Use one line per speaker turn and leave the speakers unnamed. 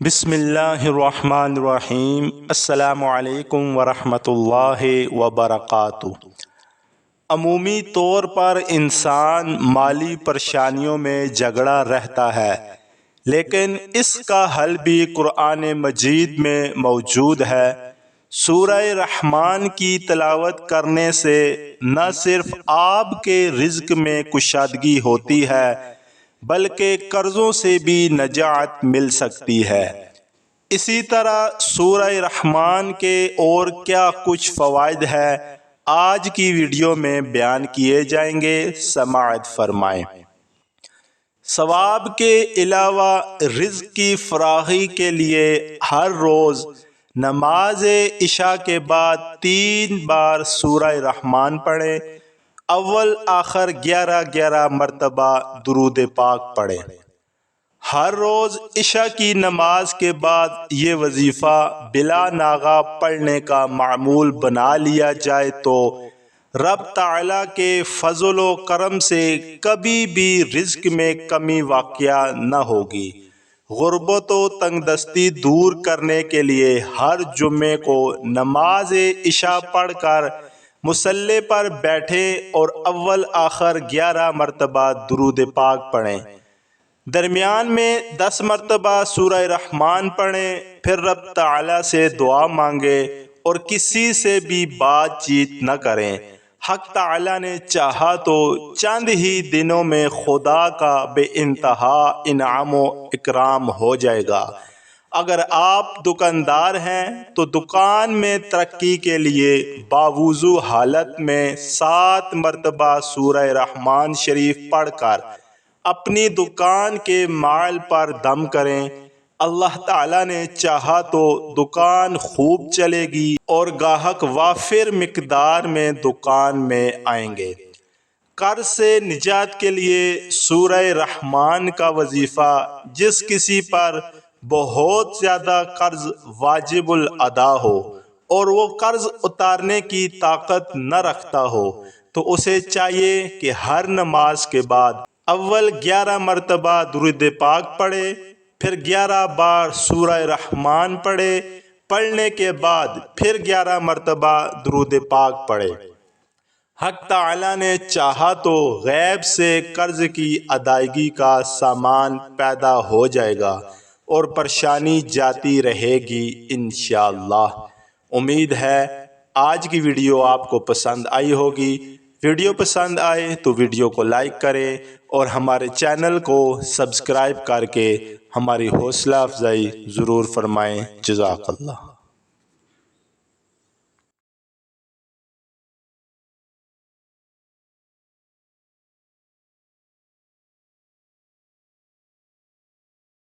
بسم اللہ الرحمن الرحیم۔ السلام علیکم ورحمۃ اللہ وبرکاتہ۔ عمومی طور پر انسان مالی پریشانیوں میں جھگڑا رہتا ہے، لیکن اس کا حل بھی قرآن مجید میں موجود ہے۔ سورہ رحمان کی تلاوت کرنے سے نہ صرف آپ کے رزق میں کشادگی ہوتی ہے بلکہ قرضوں سے بھی نجات مل سکتی ہے۔ اسی طرح سورہ رحمان کے اور کیا کچھ فوائد ہیں آج کی ویڈیو میں بیان کیے جائیں گے، سماعت فرمائیں۔ ثواب کے علاوہ رزق کی فراخی کے لیے ہر روز نماز عشاء کے بعد 3 بار سورہ رحمان پڑھیں۔ اول آخر 11 مرتبہ درود پاک پڑھیں۔ ہر روز عشاء کی نماز کے بعد یہ وظیفہ بلا ناغہ پڑھنے کا معمول بنا لیا جائے تو رب تعالیٰ کے فضل و کرم سے کبھی بھی رزق میں کمی واقع نہ ہوگی۔ غربت و تنگ دستی دور کرنے کے لیے ہر جمعے کو نماز عشاء پڑھ کر مصلی پر بیٹھیں اور اول آخر 11 مرتبہ درود پاک پڑھیں۔ درمیان میں 10 مرتبہ سورہ رحمان پڑھیں، پھر رب تعالیٰ سے دعا مانگیں اور کسی سے بھی بات چیت نہ کریں۔ حق تعالیٰ نے چاہا تو چند ہی دنوں میں خدا کا بے انتہا انعام و اکرام ہو جائے گا۔ اگر آپ دکاندار ہیں تو دکان میں ترقی کے لیے باوضو حالت میں 7 مرتبہ سورہ رحمان شریف پڑھ کر اپنی دکان کے مال پر دم کریں۔ اللہ تعالیٰ نے چاہا تو دکان خوب چلے گی اور گاہک وافر مقدار میں دکان میں آئیں گے۔ قرض سے نجات کے لیے سورہ رحمان کا وظیفہ جس کسی پر بہت زیادہ قرض واجب الادا ہو اور وہ قرض اتارنے کی طاقت نہ رکھتا ہو تو اسے چاہیے کہ ہر نماز کے بعد اول 11 مرتبہ درود پاک پڑھے، پھر 11 بار سورہ رحمان پڑھے، پڑھنے کے بعد پھر 11 مرتبہ درود پاک پڑھے۔ حق تعالیٰ نے چاہا تو غیب سے قرض کی ادائیگی کا سامان پیدا ہو جائے گا اور پریشانی جاتی رہے گی انشاءاللہ۔ امید ہے آج کی ویڈیو آپ کو پسند آئی ہوگی۔ ویڈیو پسند آئے تو ویڈیو کو لائک کریں اور ہمارے چینل کو سبسکرائب کر کے ہماری حوصلہ افزائی ضرور فرمائیں۔ جزاک اللہ۔